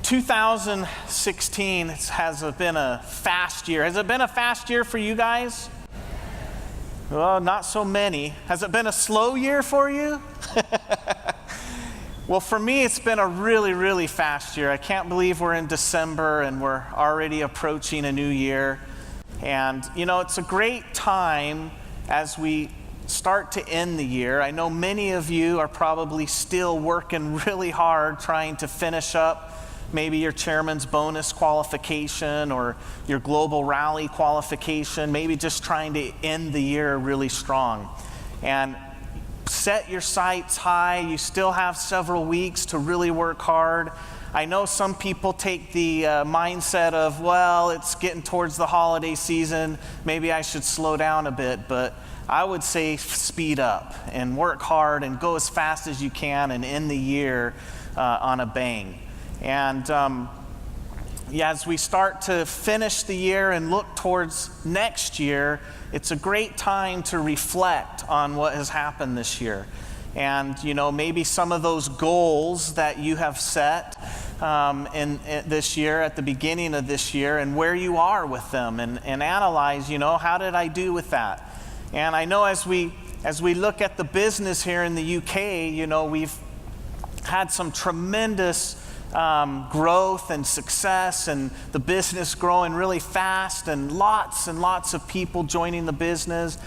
2016 has been a fast year. Has it been a fast year for you guys? Well, not so many. Has it been a slow year for you? Well, for me, it's been a really, really fast year. I can't believe we're in December and we're already approaching a new year. And, you know, it's a great time as we start to end the year. I know many of you are probably still working really hard trying to finish up maybe your chairman's bonus qualification or your global rally qualification, maybe just trying to end the year really strong. And set your sights high. You still have several weeks to really work hard. I know some people take the mindset of, well, it's getting towards the holiday season, maybe I should slow down a bit, but I would say speed up and work hard and go as fast as you can and end the year on a bang. And as we start to finish the year and look towards next year, it's a great time to reflect on what has happened this year. And, you know, maybe some of those goals that you have set in this year, at the beginning of this year, and where you are with them, and analyze, you know, how did I do with that? And I know as we look at the business here in the UK, you know, we've had some tremendous growth and success, and the business growing really fast, and lots of people joining the business.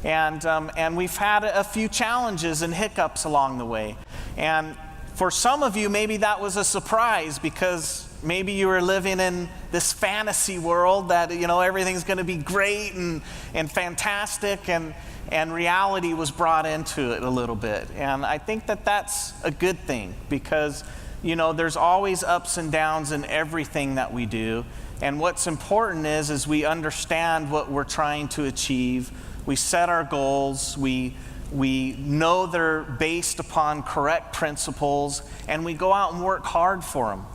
And we've had a few challenges and hiccups along the way. And for some of you, maybe that was a surprise, because maybe you were living in this fantasy world that, you know, everything's going to be great and fantastic, and reality was brought into it a little bit. And I think that that's a good thing, because, you know, there's always ups and downs in everything that we do. And what's important is we understand what we're trying to achieve. We set our goals, we know they're based upon correct principles, and we go out and work hard for them.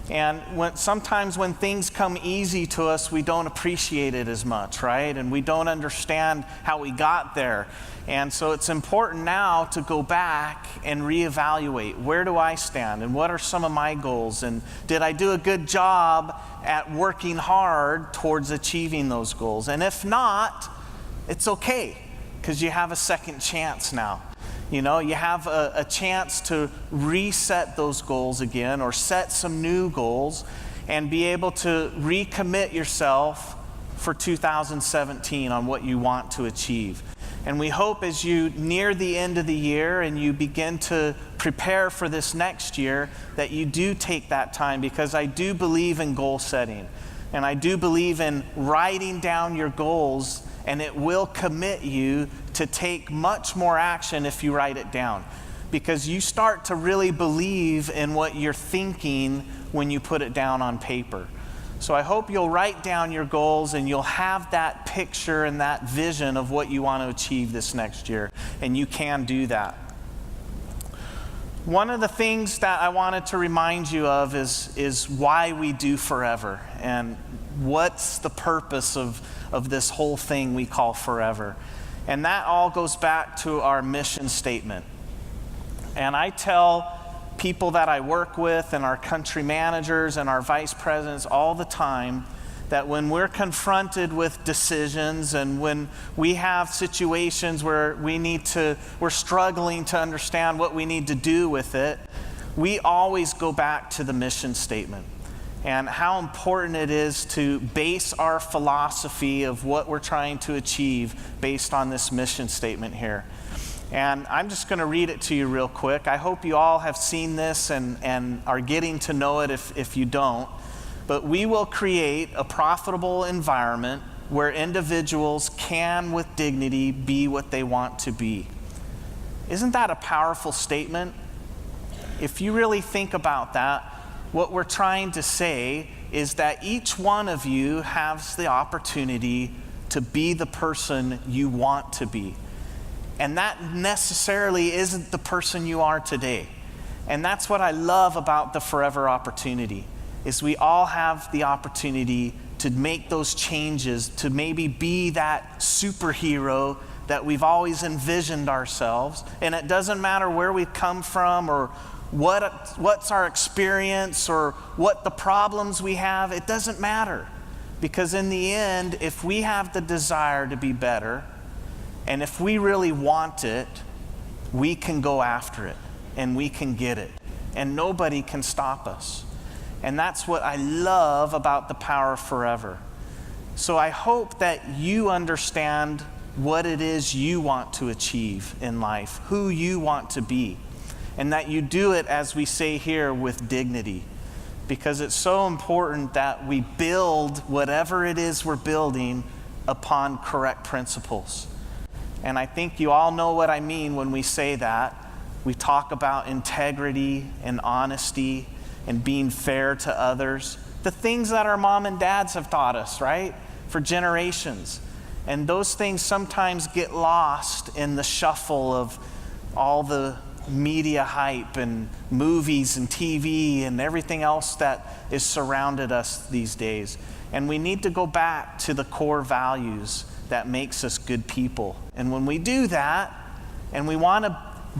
And sometimes when things come easy to us, we don't appreciate it as much, right? And we don't understand how we got there. And so it's important now to go back and reevaluate. Where do I stand? And what are some of my goals? And did I do a good job at working hard towards achieving those goals? And if not, it's okay, because you have a second chance now. You know, you have a chance to reset those goals again, or set some new goals, and be able to recommit yourself for 2017 on what you want to achieve. And we hope as you near the end of the year and you begin to prepare for this next year, that you do take that time, because I do believe in goal setting. And I do believe in writing down your goals, and it will commit you to take much more action if you write it down. Because you start to really believe in what you're thinking when you put it down on paper. So I hope you'll write down your goals, and you'll have that picture and that vision of what you want to achieve this next year. And you can do that. One of the things that I wanted to remind you of is why we do Forever, and what's the purpose of this whole thing we call Forever. And that all goes back to our mission statement. And I tell people that I work with, and our country managers and our vice presidents all the time, that when we're confronted with decisions, and when we have situations where we're struggling to understand what we need to do with it, we always go back to the mission statement, and how important it is to base our philosophy of what we're trying to achieve based on this mission statement here. And I'm just going to read it to you real quick. I hope you all have seen this and are getting to know it if you don't. But we will create a profitable environment where individuals can, with dignity, be what they want to be. Isn't that a powerful statement? If you really think about that, what we're trying to say is that each one of you has the opportunity to be the person you want to be. And that necessarily isn't the person you are today. And that's what I love about the Forever opportunity, is we all have the opportunity to make those changes, to maybe be that superhero that we've always envisioned ourselves. And it doesn't matter where we've come from or what's our experience or what the problems we have. It doesn't matter. Because in the end, if we have the desire to be better, and if we really want it, we can go after it, and we can get it. And nobody can stop us. And that's what I love about the Power Forever. So I hope that you understand what it is you want to achieve in life, who you want to be, and that you do it, as we say here, with dignity. Because it's so important that we build whatever it is we're building upon correct principles. And I think you all know what I mean when we say that. We talk about integrity and honesty and being fair to others. The things that our mom and dads have taught us, right? For generations. And those things sometimes get lost in the shuffle of all the media hype and movies and TV and everything else that is surrounded us these days. And we need to go back to the core values that makes us good people. And when we do that, and we want to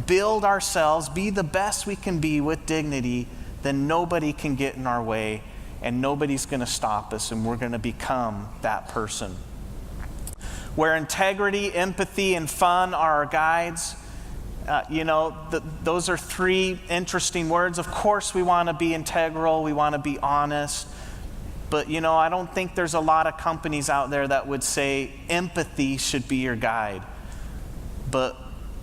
build ourselves, be the best we can be with dignity, then nobody can get in our way, and nobody's going to stop us, and we're going to become that person. Where integrity, empathy, and fun are our guides, those are three interesting words. Of course, we want to be integral, we want to be honest, but I don't think there's a lot of companies out there that would say empathy should be your guide. But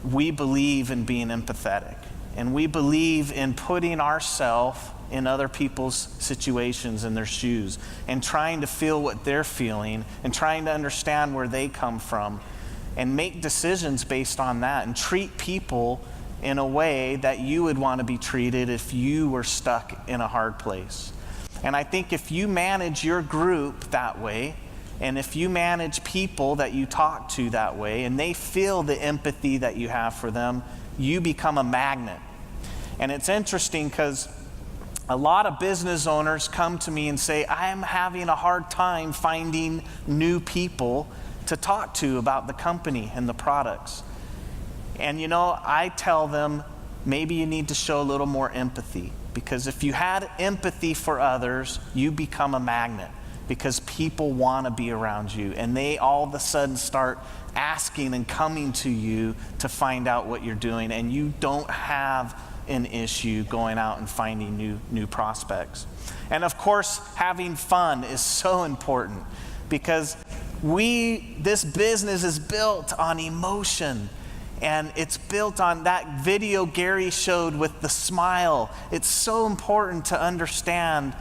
we believe in being empathetic, and we believe in putting ourselves in other people's situations, in their shoes, and trying to feel what they're feeling, and trying to understand where they come from, and make decisions based on that, and treat people in a way that you would want to be treated if you were stuck in a hard place. And I think if you manage your group that way, and if you manage people that you talk to that way, and they feel the empathy that you have for them, you become a magnet. And it's interesting because a lot of business owners come to me and say, I'm having a hard time finding new people to talk to about the company and the products. And I tell them, maybe you need to show a little more empathy. Because if you had empathy for others, you become a magnet. Because people want to be around you, and they all of a sudden start asking and coming to you to find out what you're doing, and you don't have an issue going out and finding new prospects. And of course, having fun is so important, because this business is built on emotion, and it's built on that video Gary showed with the smile. It's so important to understand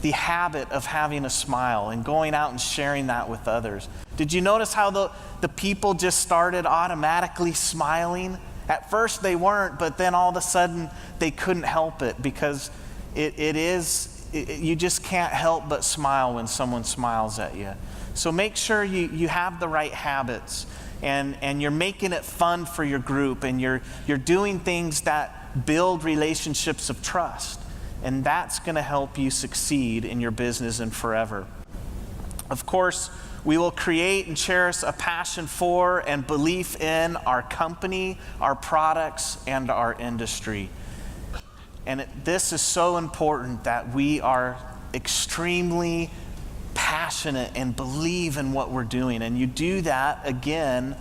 the habit of having a smile and going out and sharing that with others. Did you notice how the people just started automatically smiling? At first they weren't, but then all of a sudden they couldn't help it, because you just can't help but smile when someone smiles at you. So make sure you have the right habits, and you're making it fun for your group, and you're doing things that build relationships of trust. And that's going to help you succeed in your business and forever. Of course, we will create and cherish a passion for and belief in our company, our products, and our industry. And this is so important, that we are extremely passionate and believe in what we're doing. And you do that, again,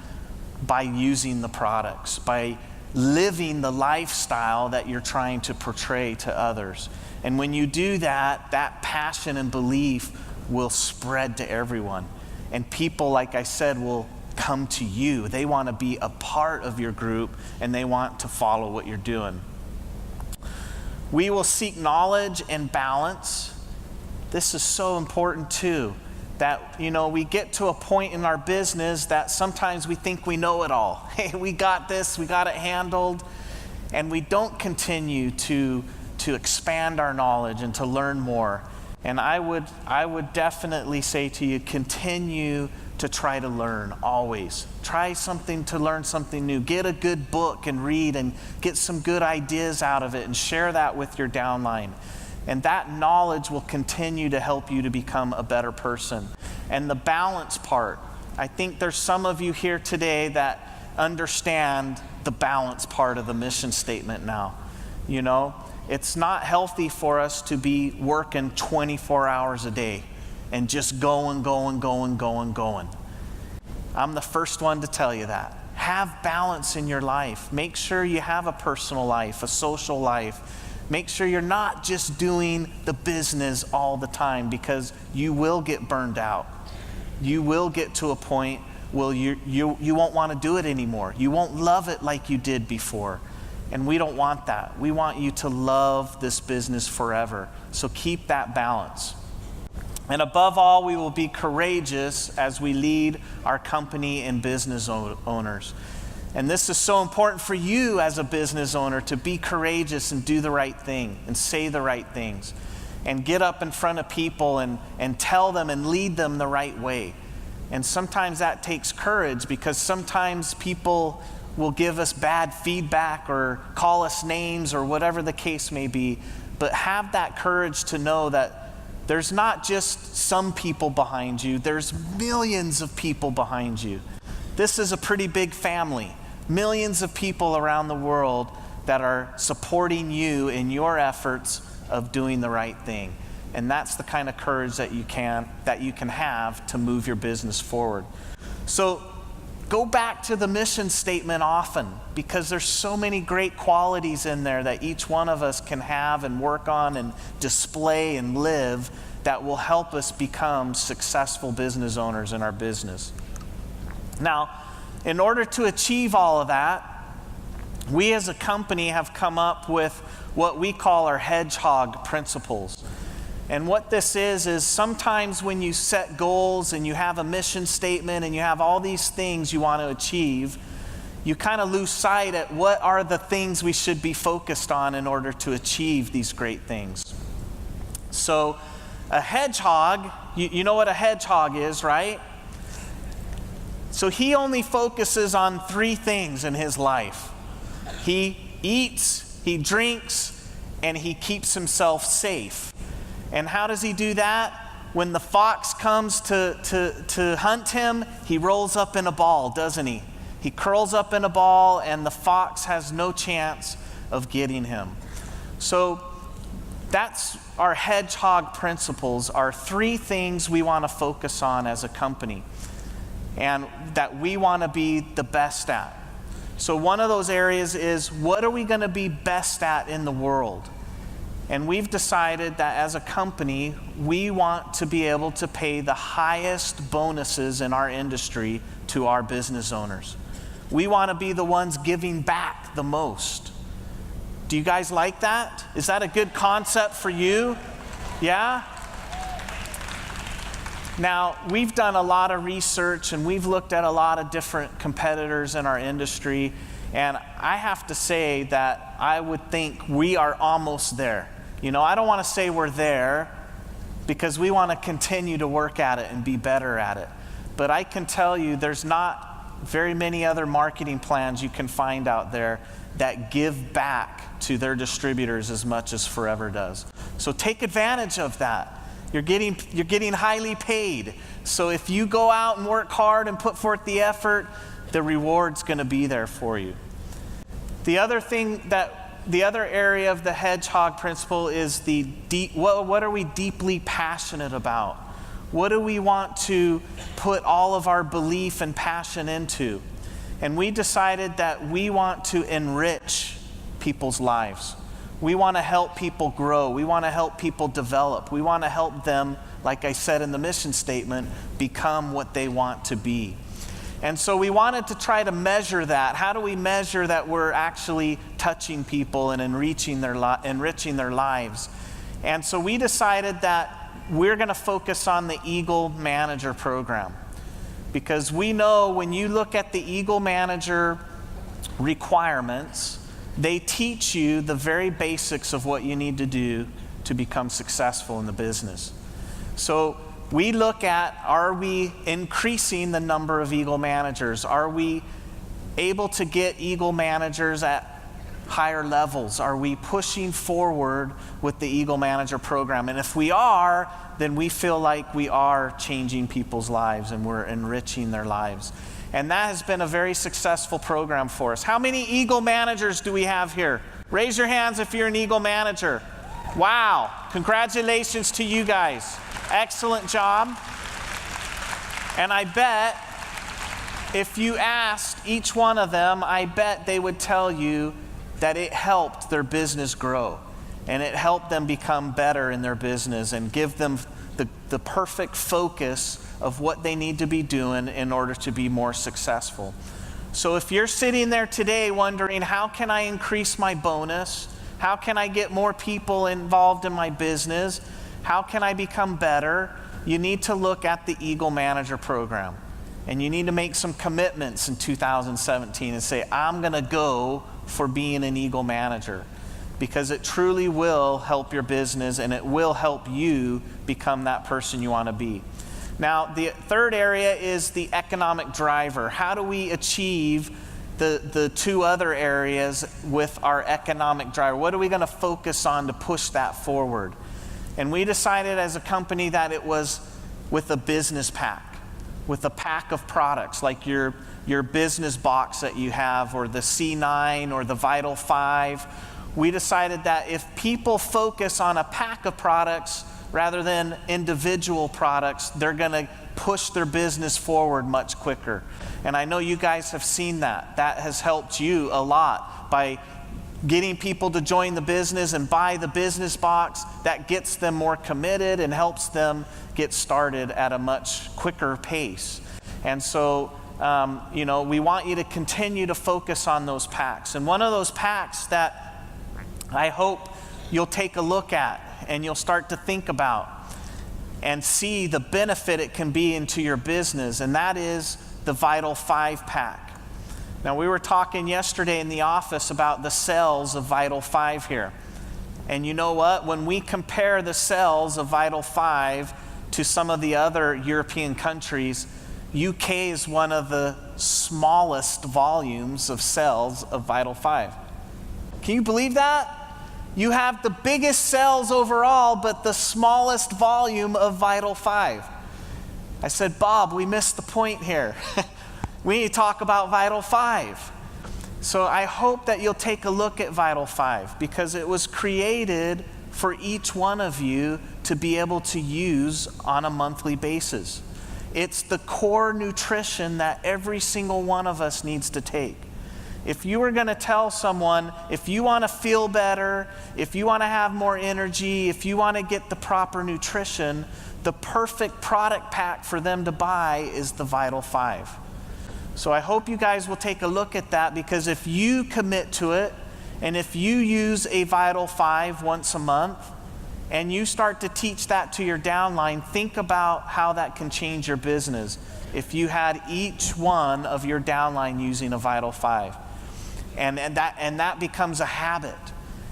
by using the products, by living the lifestyle that you're trying to portray to others. And when you do that, that passion and belief will spread to everyone. And people, like I said, will come to you. They want to be a part of your group, and they want to follow what you're doing. We will seek knowledge and balance. This is so important too. That, we get to a point in our business that sometimes we think we know it all. Hey, we got this, we got it handled. And we don't continue to expand our knowledge and to learn more. And I would definitely say to you, continue to try to learn, always. Try to learn something new. Get a good book and read, and get some good ideas out of it, and share that with your downline. And that knowledge will continue to help you to become a better person. And the balance part, I think there's some of you here today that understand the balance part of the mission statement now. You know, it's not healthy for us to be working 24 hours a day and just going. I'm the first one to tell you that. Have balance in your life. Make sure you have a personal life, a social life. Make sure you're not just doing the business all the time, because you will get burned out. You will get to a point where you won't want to do it anymore. You won't love it like you did before. And we don't want that. We want you to love this business forever. So keep that balance. And above all, we will be courageous as we lead our company and business owners. And this is so important for you as a business owner, to be courageous and do the right thing and say the right things and get up in front of people and tell them and lead them the right way. And sometimes that takes courage, because sometimes people will give us bad feedback or call us names or whatever the case may be. But have that courage to know that there's not just some people behind you, there's millions of people behind you. This is a pretty big family. Millions of people around the world that are supporting you in your efforts of doing the right thing. And that's the kind of courage that you can have to move your business forward. So go back to the mission statement often, because there's so many great qualities in there that each one of us can have and work on and display and live that will help us become successful business owners in our business. Now, in order to achieve all of that, we as a company have come up with what we call our hedgehog principles. And what this is sometimes when you set goals and you have a mission statement and you have all these things you want to achieve, you kind of lose sight at what are the things we should be focused on in order to achieve these great things. So a hedgehog, you know what a hedgehog is, right? So he only focuses on 3 things in his life. He eats, he drinks, and he keeps himself safe. And how does he do that? When the fox comes to hunt him, he rolls up in a ball, doesn't he? He curls up in a ball, and the fox has no chance of getting him. So that's our hedgehog principles, are 3 things we want to focus on as a company and that we want to be the best at. So one of those areas is, what are we going to be best at in the world? And we've decided that as a company, we want to be able to pay the highest bonuses in our industry to our business owners. We want to be the ones giving back the most. Do you guys like that? Is that a good concept for you? Yeah? Now, we've done a lot of research and we've looked at a lot of different competitors in our industry, and I have to say that I would think we are almost there. You know, I don't want to say we're there, because we want to continue to work at it and be better at it. But I can tell you there's not very many other marketing plans you can find out there that give back to their distributors as much as Forever does. So take advantage of that. You're getting highly paid. So if you go out and work hard and put forth the effort, the reward's going to be there for you. The other area of the hedgehog principle is what are we deeply passionate about? What do we want to put all of our belief and passion into? And we decided that we want to enrich people's lives. We want to help people grow. We want to help people develop. We want to help them, like I said in the mission statement, become what they want to be. And so we wanted to try to measure that. How do we measure that we're actually touching people and enriching their lives? And so we decided that we're going to focus on the Eagle Manager program. Because we know when you look at the Eagle Manager requirements, they teach you the very basics of what you need to do to become successful in the business. So we look at, are we increasing the number of Eagle Managers? Are we able to get Eagle Managers at higher levels? Are we pushing forward with the Eagle Manager program? And if we are, then we feel like we are changing people's lives and we're enriching their lives. And that has been a very successful program for us. How many Eagle Managers do we have here? Raise your hands if you're an Eagle manager. Wow, congratulations to you guys. Excellent job. And I bet if you asked each one of them, I bet they would tell you that it helped their business grow. And it helped them become better in their business and give them the perfect focus of what they need to be doing in order to be more successful. So if you're sitting there today wondering, how can I increase my bonus? How can I get more people involved in my business? How can I become better? You need to look at the Eagle Manager Program. And you need to make some commitments in 2017 and say, I'm going to go for being an Eagle Manager. Because it truly will help your business and it will help you become that person you want to be. Now, the third area is the economic driver. How do we achieve the two other areas with our economic driver? What are we going to focus on to push that forward? And we decided as a company that it was with a business pack, with a pack of products like your business box that you have, or the C9 or the Vital 5. We decided that if people focus on a pack of products rather than individual products, they're going to push their business forward much quicker. And I know you guys have seen that. That has helped you a lot by getting people to join the business and buy the business box. That gets them more committed and helps them get started at a much quicker pace. And so, we want you to continue to focus on those packs. And one of those packs that I hope you'll take a look at and you'll start to think about and see the benefit it can be into your business, and that is the Vital 5 pack. Now, we were talking yesterday in the office about the sales of Vital 5 here. And you know what? When we compare the sales of Vital 5 to some of the other European countries, UK is one of the smallest volumes of sales of Vital 5. Can you believe that? You have the biggest sales overall, but the smallest volume of Vital 5. I said, Bob, we missed the point here. We need to talk about Vital 5. So I hope that you'll take a look at Vital 5, because it was created for each one of you to be able to use on a monthly basis. It's the core nutrition that every single one of us needs to take. If you were going to tell someone, if you want to feel better, if you want to have more energy, if you want to get the proper nutrition, the perfect product pack for them to buy is the Vital 5. So I hope you guys will take a look at that, because if you commit to it, and if you use a Vital 5 once a month, and you start to teach that to your downline, think about how that can change your business if you had each one of your downline using a Vital 5. And that becomes a habit.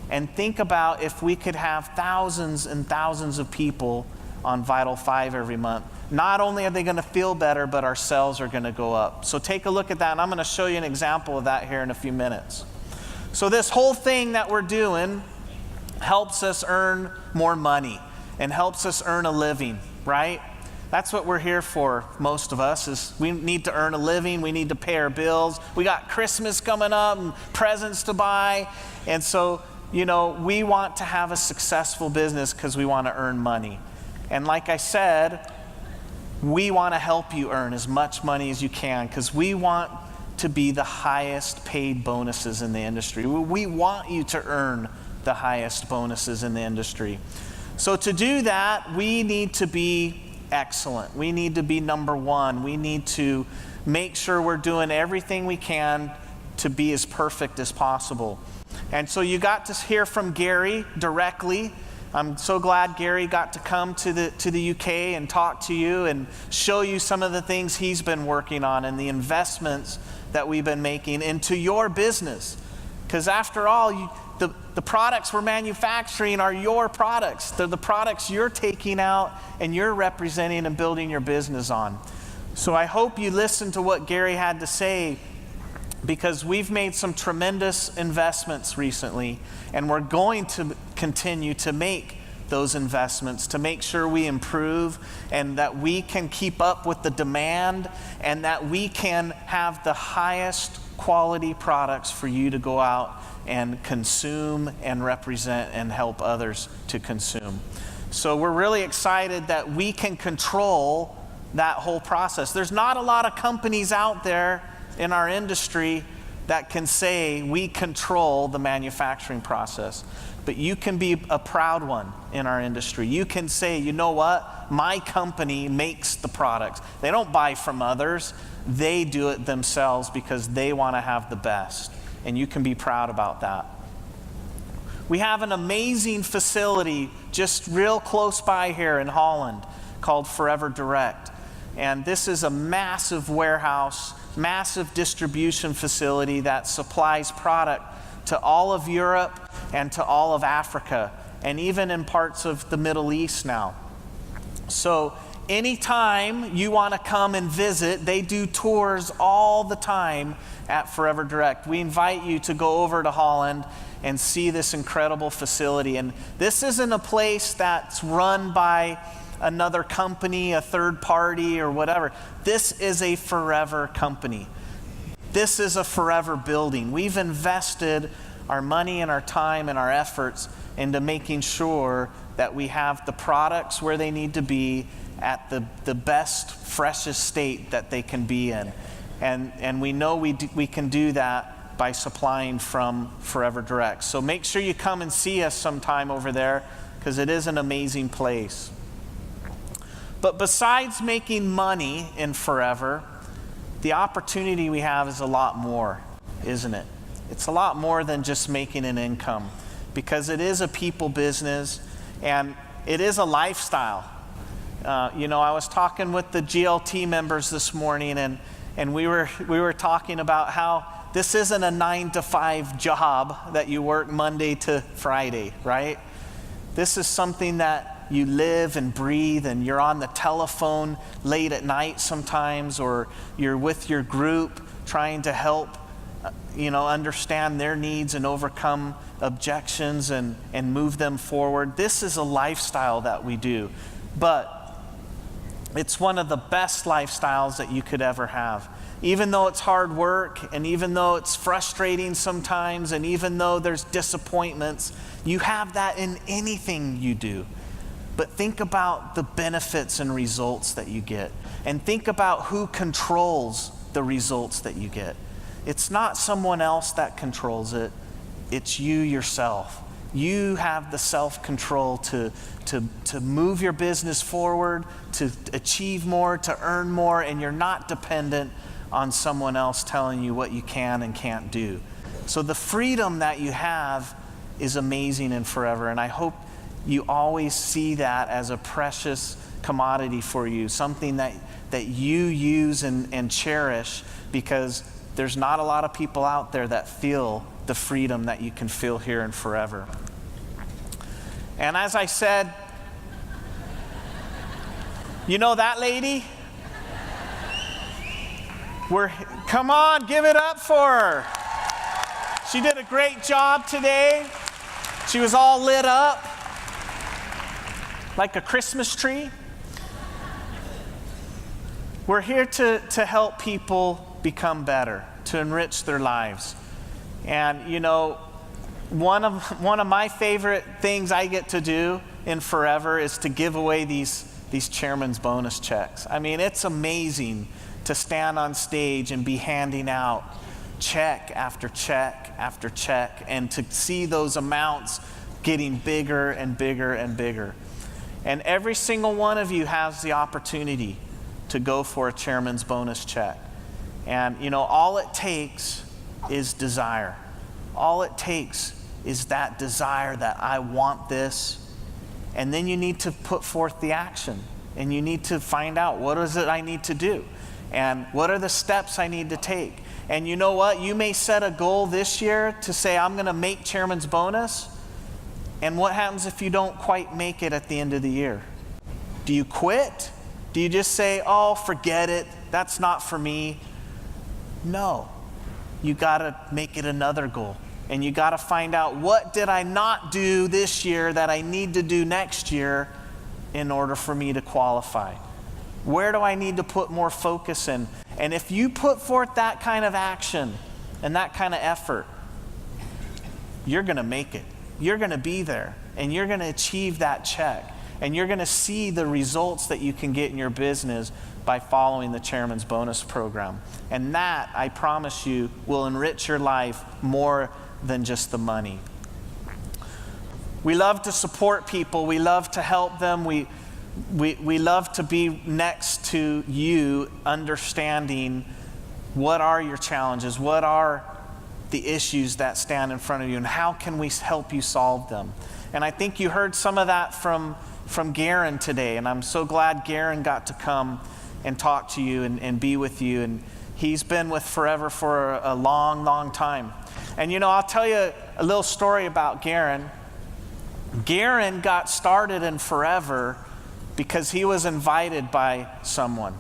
And think about if we could have thousands and thousands of people on Vital 5 every month. Not only are they going to feel better, but our sales are going to go up. So take a look at that, and I'm going to show you an example of that here in a few minutes. So this whole thing that we're doing helps us earn more money and helps us earn a living, right? That's what we're here for, most of us, is we need to earn a living, we need to pay our bills. We got Christmas coming up and presents to buy. And so, we want to have a successful business because we want to earn money. And like I said, we want to help you earn as much money as you can, because we want to be the highest paid bonuses in the industry. We want you to earn the highest bonuses in the industry. So to do that, we need to be excellent. We need to be number one. We need to make sure we're doing everything we can to be as perfect as possible. And so you got to hear from Gary directly. I'm so glad Gary got to come to the UK and talk to you and show you some of the things he's been working on and the investments that we've been making into your business. Because after all, the products we're manufacturing are your products. They're the products you're taking out and you're representing and building your business on. So I hope you listen to what Gary had to say, because we've made some tremendous investments recently, and we're going to continue to make those investments to make sure we improve and that we can keep up with the demand and that we can have the highest quality products for you to go out and consume and represent and help others to consume. So we're really excited that we can control that whole process. There's not a lot of companies out there in our industry that can say we control the manufacturing process. But you can be a proud one in our industry. You can say, you know what? My company makes the products. They don't buy from others. They do it themselves because they want to have the best. And you can be proud about that. We have an amazing facility just real close by here in Holland called Forever Direct. And this is a massive warehouse, massive distribution facility that supplies product to all of Europe and to all of Africa, and even in parts of the Middle East now. So anytime you want to come and visit, they do tours all the time at Forever Direct. We invite you to go over to Holland and see this incredible facility. And this isn't a place that's run by another company, a third party or whatever. This is a Forever company. This is a Forever building. We've invested our money and our time and our efforts into making sure that we have the products where they need to be at the best, freshest state that they can be in. And we know we can do that by supplying from Forever Direct. So make sure you come and see us sometime over there, because it is an amazing place. But besides making money in Forever, the opportunity we have is a lot more, isn't it? It's a lot more than just making an income, because it is a people business and it is a lifestyle. I was talking with the GLT members this morning, and we were talking about how this isn't a 9-to-5 job that you work Monday to Friday, right? This is something that you live and breathe, and you're on the telephone late at night sometimes, or you're with your group trying to help understand their needs and overcome objections and move them forward. This is a lifestyle that we do, but it's one of the best lifestyles that you could ever have. Even though it's hard work, and even though it's frustrating sometimes, and even though there's disappointments, you have that in anything you do. But think about the benefits and results that you get, and think about who controls the results that you get. It's not someone else that controls it. It's you yourself. You have the self-control to move your business forward, to achieve more, to earn more, and you're not dependent on someone else telling you what you can and can't do. So the freedom that you have is amazing and Forever, and I hope you always see that as a precious commodity for you, something that you use and cherish, because there's not a lot of people out there that feel the freedom that you can feel here in Forever. And as I said, you know that lady? Come on, give it up for her. She did a great job today. She was all lit up like a Christmas tree. We're here to help people become better, to enrich their lives. And one of my favorite things I get to do in Forever is to give away these chairman's bonus checks. I mean, it's amazing to stand on stage and be handing out check after check after check, and to see those amounts getting bigger and bigger and bigger. And every single one of you has the opportunity to go for a chairman's bonus check. And all it takes is desire. All it takes is that desire that I want this. And then you need to put forth the action, and you need to find out, what is it I need to do? And what are the steps I need to take? And you know what? You may set a goal this year to say, I'm going to make chairman's bonus. And what happens if you don't quite make it at the end of the year? Do you quit? Do you just say, oh, forget it, that's not for me? No. You got to make it another goal. And you got to find out, what did I not do this year that I need to do next year in order for me to qualify? Where do I need to put more focus in? And if you put forth that kind of action and that kind of effort, you're going to make it. You're going to be there, and you're going to achieve that check, and you're going to see the results that you can get in your business by following the Chairman's Bonus Program. And that, I promise you, will enrich your life more than just the money. We love to support people. We love to help them. We love to be next to you, understanding what are your challenges, what are the issues that stand in front of you, and how can we help you solve them. And I think you heard some of that from Garen today, and I'm so glad Garen got to come and talk to you and be with you. And he's been with Forever for a long, long time. And I'll tell you a little story about Garen. Garen got started in Forever because he was invited by someone.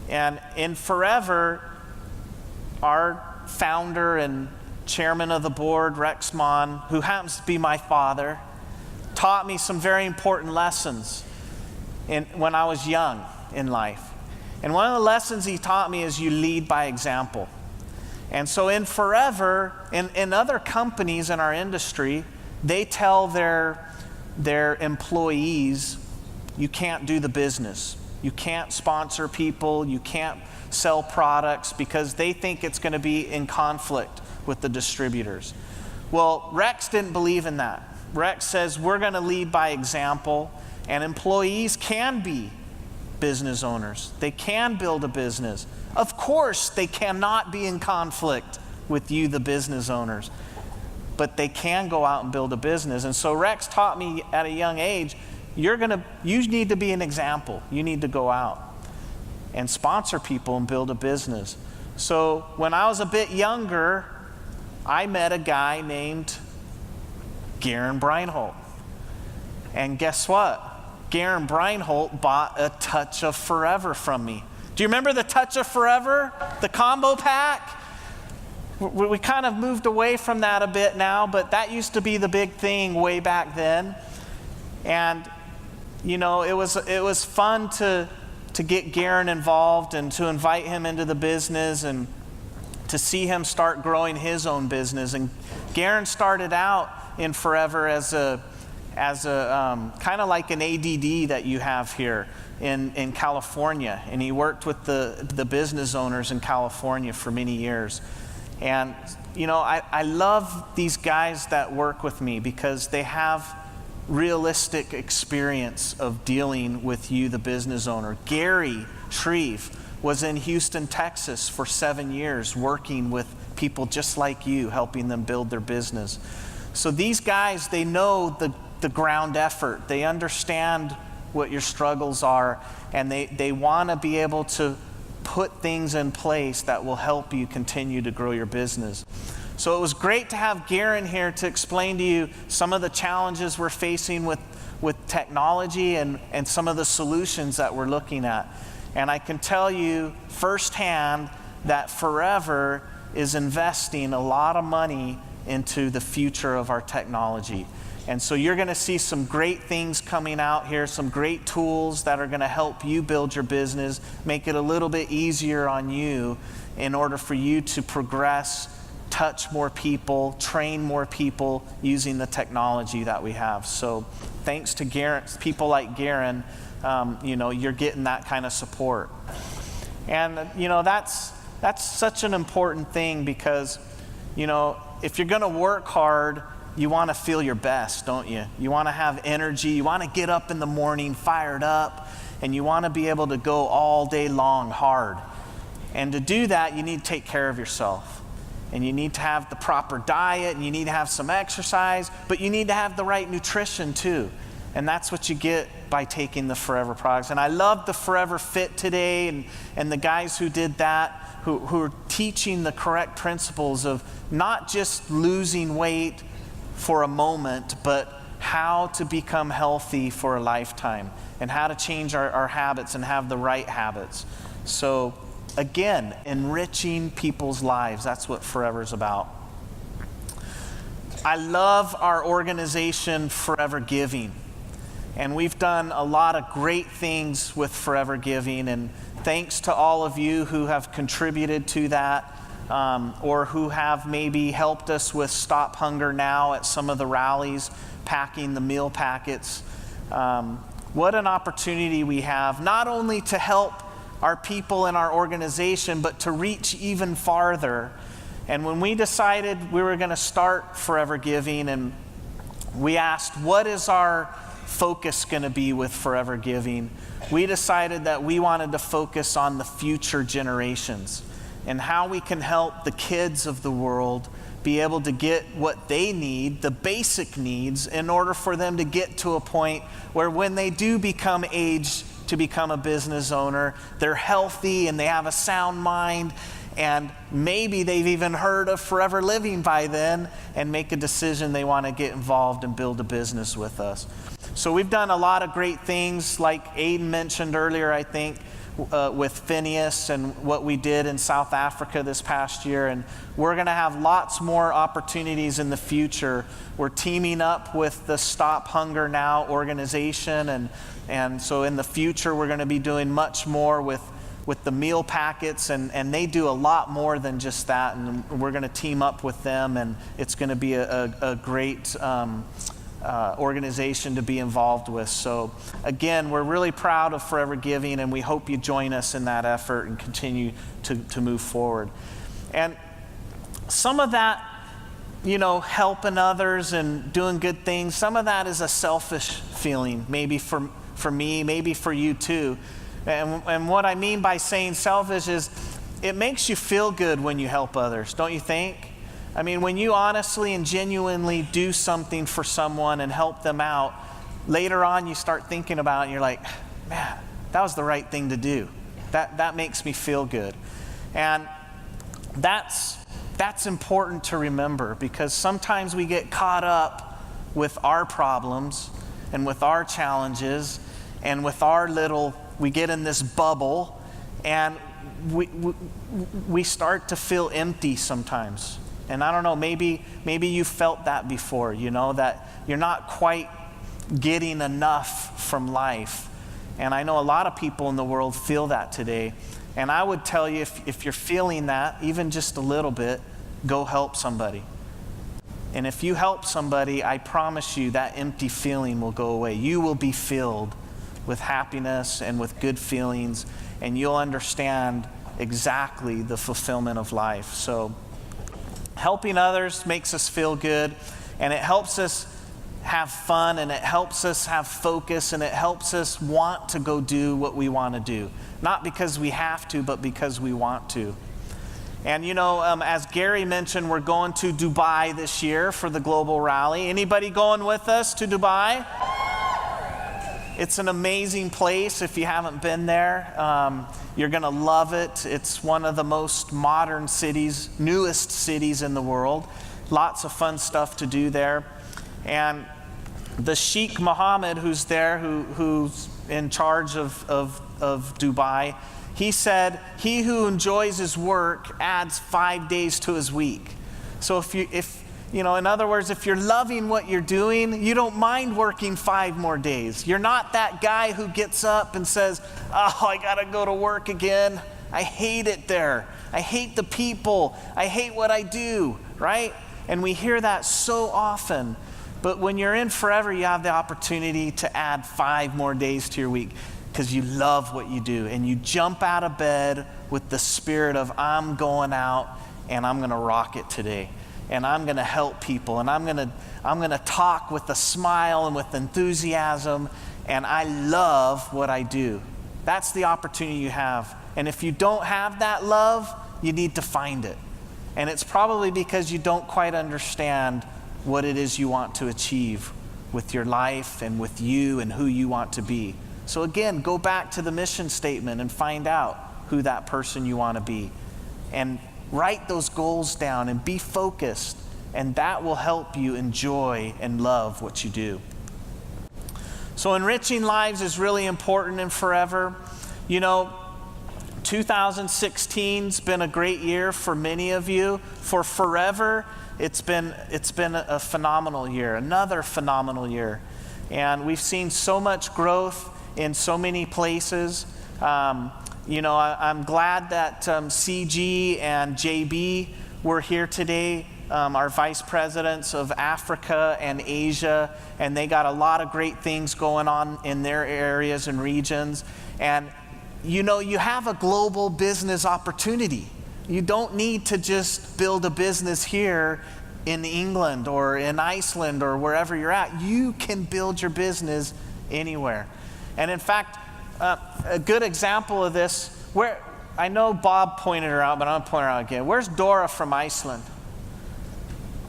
And in Forever, our founder and chairman of the board, Gregg Maughan, who happens to be my father, taught me some very important lessons when I was young in life. And one of the lessons he taught me is you lead by example. And so in Forever, in other companies in our industry, they tell their employees, you can't do the business. You can't sponsor people. You can't sell products because they think it's going to be in conflict with the distributors. Well, Rex didn't believe in that. Rex says we're going to lead by example, and employees can be business owners. They can build a business. Of course, they cannot be in conflict with you, the business owners, but they can go out and build a business. And so Rex taught me at a young age, you need to be an example. You need to go out and sponsor people and build a business. So when I was a bit younger, I met a guy named Garen Breinholt. And guess what? Garen Breinholt bought a Touch of Forever from me. Do you remember the Touch of Forever? The combo pack? We kind of moved away from that a bit now, but that used to be the big thing way back then. And it was fun to get Garen involved and to invite him into the business and to see him start growing his own business. And Garen started out in Forever as a kind of like an ADD that you have here in California. And he worked with the business owners in California for many years. And I love these guys that work with me because they have realistic experience of dealing with you, the business owner. Gary Shreve was in Houston, Texas for 7 years working with people just like you, helping them build their business. So these guys, they know the ground effort. They understand what your struggles are, and they want to be able to put things in place that will help you continue to grow your business. So it was great to have Garen here to explain to you some of the challenges we're facing with technology and some of the solutions that we're looking at. And I can tell you firsthand that Forever is investing a lot of money into the future of our technology. And so you're going to see some great things coming out here, some great tools that are going to help you build your business, make it a little bit easier on you in order for you to progress, touch more people, train more people using the technology that we have. So thanks to Garen, people like Garen, you're getting that kind of support. And that's such an important thing because if you're going to work hard, you want to feel your best, don't you? You want to have energy. You want to get up in the morning fired up, and you want to be able to go all day long hard. And to do that, you need to take care of yourself. And you need to have the proper diet, and you need to have some exercise, but you need to have the right nutrition too. And that's what you get by taking the Forever products. And I love the Forever Fit today and the guys who did that, who are teaching the correct principles of not just losing weight for a moment, but how to become healthy for a lifetime and how to change our habits and have the right habits. So again, enriching people's lives. That's what Forever is about. I love our organization, Forever Giving. And we've done a lot of great things with Forever Giving. And thanks to all of you who have contributed to that. or who have maybe helped us with Stop Hunger Now at some of the rallies, packing the meal packets. What an opportunity we have, not only to help our people in our organization, but to reach even farther. And when we decided we were going to start Forever Giving, and we asked, what is our focus going to be with Forever Giving? We decided that we wanted to focus on the future generations and how we can help the kids of the world be able to get what they need, the basic needs, in order for them to get to a point where when they do become aged to become a business owner, they're healthy and they have a sound mind, and maybe they've even heard of Forever Living by then and make a decision they want to get involved and build a business with us. So we've done a lot of great things, like Aiden mentioned earlier, I think, with Phineas and what we did in South Africa this past year. And we're going to have lots more opportunities in the future. We're teaming up with the Stop Hunger Now organization. And so in the future, we're going to be doing much more with the meal packets, and they do a lot more than just that, and we're going to team up with them, and it's going to be a great organization to be involved with. So again, we're really proud of Forever Giving, and we hope you join us in that effort and continue to move forward. And some of that, helping others and doing good things, some of that is a selfish feeling, maybe for me, maybe for you too. And what I mean by saying selfish is it makes you feel good when you help others, don't you think? I mean, when you honestly and genuinely do something for someone and help them out, later on you start thinking about it and you're like, man, that was the right thing to do. That makes me feel good. And that's important to remember, because sometimes we get caught up with our problems and with our challenges and with we get in this bubble, and we start to feel empty sometimes. And I don't know, maybe you felt that before, that you're not quite getting enough from life. And I know a lot of people in the world feel that today. And I would tell you, if you're feeling that, even just a little bit, go help somebody. And if you help somebody, I promise you that empty feeling will go away. You will be filled with happiness and with good feelings, and you'll understand exactly the fulfillment of life. So helping others makes us feel good, and it helps us have fun, and it helps us have focus, and it helps us want to go do what we want to do. Not because we have to, but because we want to. And as Gary mentioned, we're going to Dubai this year for the global rally. Anybody going with us to Dubai? It's an amazing place. If you haven't been there, you're going to love it. It's one of the most modern cities, newest cities in the world. Lots of fun stuff to do there. And the Sheikh Mohammed who's there, who's in charge of Dubai, he said, he who enjoys his work adds 5 days to his week. So in other words, if you're loving what you're doing, you don't mind working 5 more days. You're not that guy who gets up and says, oh, I got to go to work again. I hate it there. I hate the people. I hate what I do, right? And we hear that so often. But when you're in Forever, you have the opportunity to add 5 more days to your week because you love what you do. And you jump out of bed with the spirit of, I'm going out and I'm going to rock it today. And I'm going to help people, and I'm going to talk with a smile and with enthusiasm, and I love what I do. That's the opportunity you have. And if you don't have that love, you need to find it. And it's probably because you don't quite understand what it is you want to achieve with your life and with you and who you want to be. So again, go back to the mission statement and find out who that person you want to be. And write those goals down and be focused, and that will help you enjoy and love what you do. So enriching lives is really important in Forever. 2016's been a great year for many of you. For Forever, it's been a phenomenal year, another phenomenal year. And we've seen so much growth in so many places. I'm glad that CG and JB were here today, our vice presidents of Africa and Asia, and they got a lot of great things going on in their areas and regions. And you have a global business opportunity. You don't need to just build a business here in England or in Iceland or wherever you're at. You can build your business anywhere. And in fact, a good example of this, where I know Bob pointed her out, but I'm going to point her out again. Where's Dora from Iceland?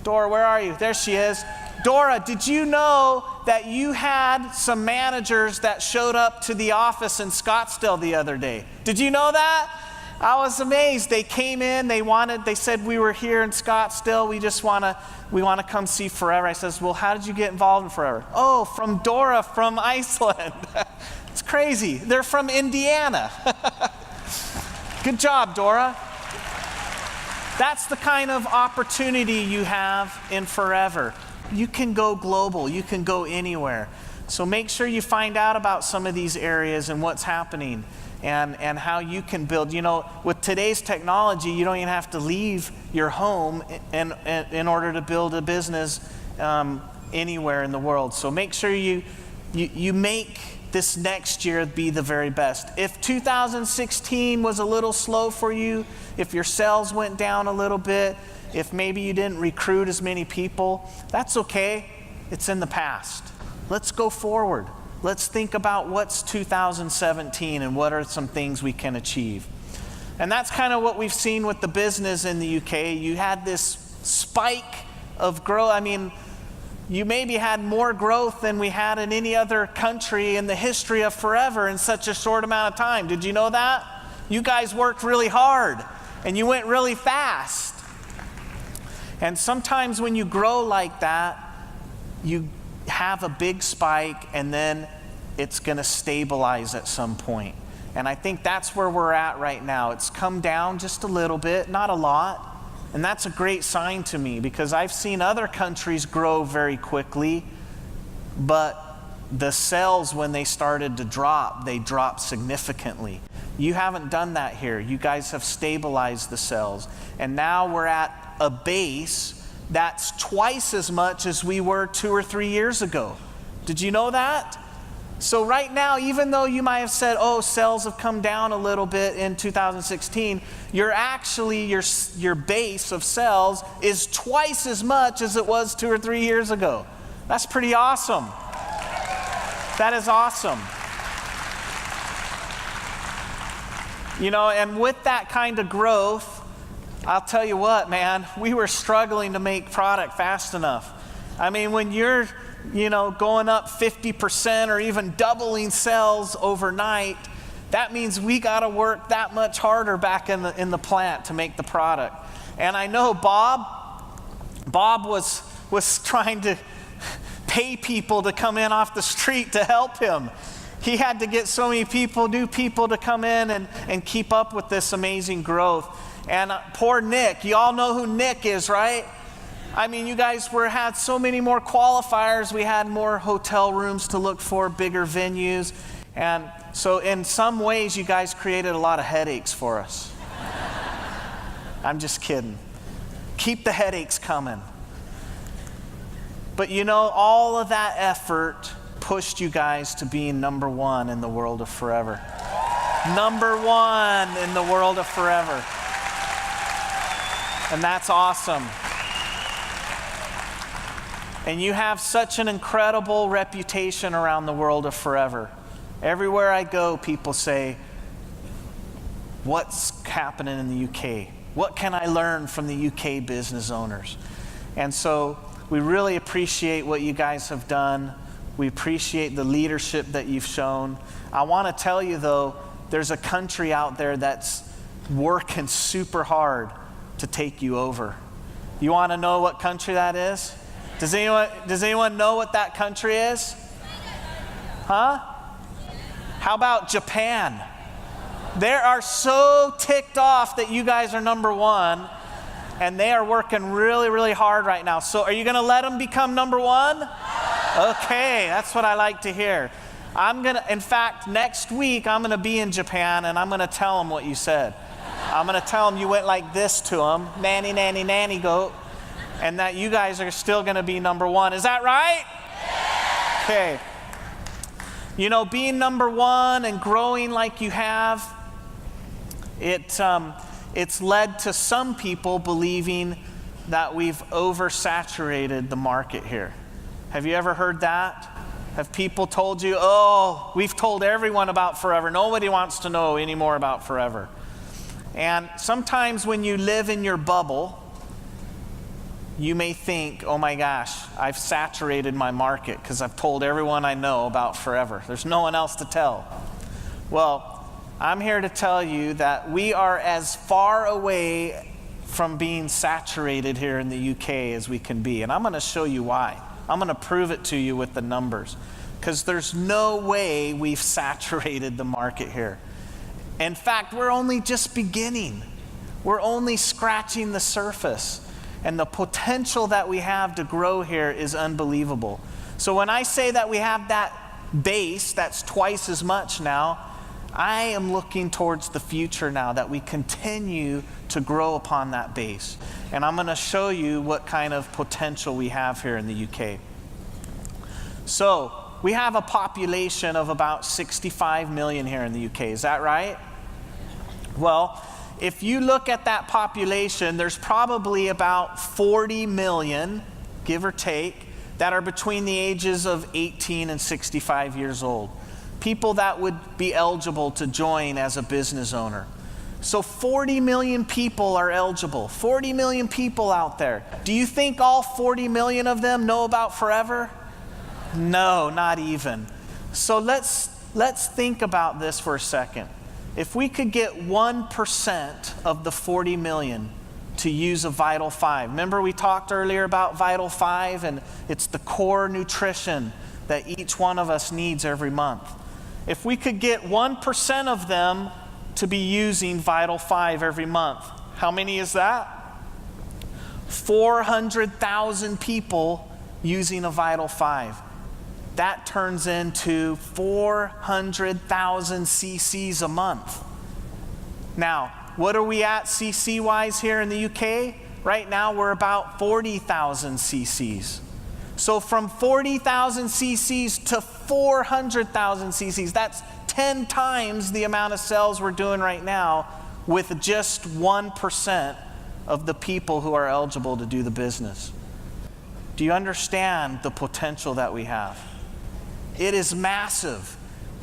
Dora, where are you? There she is. Dora, did you know that you had some managers that showed up to the office in Scottsdale the other day? Did you know that? I was amazed. They came in, they said, we were here in Scottsdale, we want to come see Forever. I says, well, how did you get involved in Forever? Oh, from Dora from Iceland. It's crazy. They're from Indiana. Good job, Dora. That's the kind of opportunity you have in Forever. You can go global. You can go anywhere. So make sure you find out about some of these areas and what's happening and how you can build. With today's technology, you don't even have to leave your home in order to build a business anywhere in the world. So make sure you make this next year be the very best. If 2016 was a little slow for you, if your sales went down a little bit, if maybe you didn't recruit as many people, that's okay. It's in the past. Let's go forward. Let's think about what's 2017 and what are some things we can achieve. And that's kind of what we've seen with the business in the UK. You had this spike of growth. I mean, you maybe had more growth than we had in any other country in the history of Forever in such a short amount of time. Did you know that? You guys worked really hard and you went really fast. And sometimes when you grow like that, you have a big spike and then it's going to stabilize at some point. And I think that's where we're at right now. It's come down just a little bit, not a lot. And that's a great sign to me because I've seen other countries grow very quickly, but the sales, when they started to drop, they dropped significantly. You haven't done that here. You guys have stabilized the sales. And now we're at a base that's twice as much as we were 2 or 3 years ago. Did you know that? So right now, even though you might have said, oh, sales have come down a little bit in 2016, your base of sales is twice as much as it was 2 or 3 years ago. That's pretty awesome. That is awesome. And with that kind of growth, I'll tell you what, man, we were struggling to make product fast enough. I mean, when you're going up 50% or even doubling sales overnight, that means we got to work that much harder back in the plant to make the product. And I know Bob was trying to pay people to come in off the street to help him. He had to get so many new people to come in and keep up with this amazing growth. And poor Nick, you all know who Nick is, right? I mean, you guys had so many more qualifiers. We had more hotel rooms to look for, bigger venues. And so in some ways, you guys created a lot of headaches for us. I'm just kidding. Keep the headaches coming. But all of that effort pushed you guys to being number one in the world of Forever. Number one in the world of Forever. And that's awesome. And you have such an incredible reputation around the world of Forever. Everywhere I go, people say, what's happening in the UK? What can I learn from the UK business owners? And so we really appreciate what you guys have done. We appreciate the leadership that you've shown. I want to tell you, though, there's a country out there that's working super hard to take you over. You want to know what country that is? Does anyone know what that country is? Huh? How about Japan? They are so ticked off that you guys are number one, and they are working really, really hard right now. So are you going to let them become number one? Okay, that's what I like to hear. In fact, next week I'm gonna be in Japan and I'm gonna tell them what you said. I'm gonna tell them you went like this to them, nanny, nanny, nanny goat, and that you guys are still gonna be number one. Is that right? Okay. You know, being number one and growing like you have, it's led to some people believing that we've oversaturated the market here. Have you ever heard that? Have people told you, oh, we've told everyone about Forever. Nobody wants to know any more about Forever. And sometimes when you live in your bubble, you may think, oh my gosh, I've saturated my market because I've told everyone I know about Forever. There's no one else to tell. Well, I'm here to tell you that we are as far away from being saturated here in the UK as we can be. And I'm going to show you why. I'm going to prove it to you with the numbers, because there's no way we've saturated the market here. In fact, we're only just beginning. We're only scratching the surface. And the potential that we have to grow here is unbelievable. So when I say that we have that base that's twice as much now, I am looking towards the future now, that we continue to grow upon that base. And I'm going to show you what kind of potential we have here in the UK. So we have a population of about 65 million here in the UK. Is that right? Well, if you look at that population, there's probably about 40 million, give or take, that are between the ages of 18 and 65 years old. People that would be eligible to join as a business owner. So 40 million people are eligible. 40 million people out there. Do you think all 40 million of them know about Forever? No, not even. So let's think about this for a second. If we could get 1% of the 40 million to use a Vital 5. Remember we talked earlier about Vital 5, and it's the core nutrition that each one of us needs every month. If we could get 1% of them to be using Vital 5 every month, how many is that? 400,000 people using a Vital 5. That turns into 400,000 cc's a month. Now, what are we at cc-wise here in the UK? Right now, we're about 40,000 cc's. So from 40,000 cc's to 400,000 cc's, that's 10 times the amount of sales we're doing right now with just 1% of the people who are eligible to do the business. Do you understand the potential that we have? It is massive.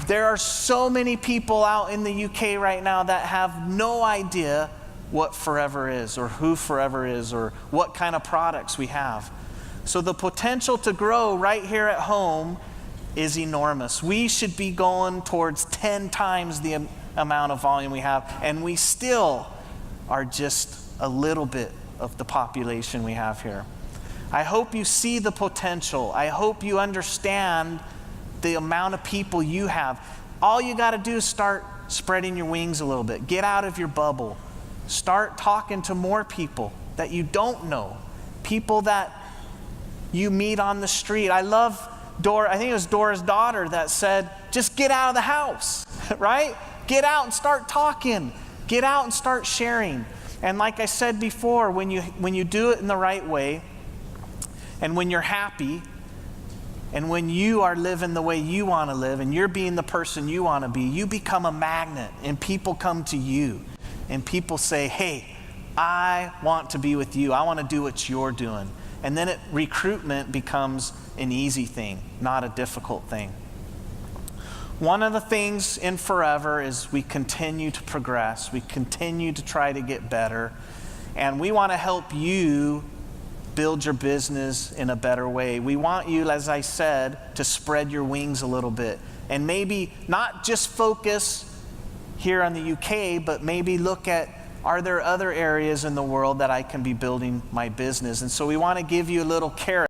There are so many people out in the UK right now that have no idea what Forever is, or who Forever is, or what kind of products we have. So the potential to grow right here at home is enormous. We should be going towards 10 times the amount of volume we have, and we still are just a little bit of the population we have here. I hope you see the potential. I hope you understand the amount of people you have. All you got to do is start spreading your wings a little bit. Get out of your bubble. Start talking to more people that you don't know, people that you meet on the street. I love I think it was Dora's daughter that said, just get out of the house, right? Get out and start talking. Get out and start sharing. And like I said before, when you do it in the right way, and when you're happy, and when you are living the way you want to live, and you're being the person you want to be, you become a magnet, and people come to you. And people say, hey, I want to be with you. I want to do what you're doing. And then recruitment becomes an easy thing, not a difficult thing. One of the things in Forever is we continue to progress. We continue to try to get better. And we want to help you build your business in a better way. We want you, as I said, to spread your wings a little bit. And maybe not just focus here on the UK, but maybe look at, are there other areas in the world that I can be building my business? And so we want to give you a little carrot.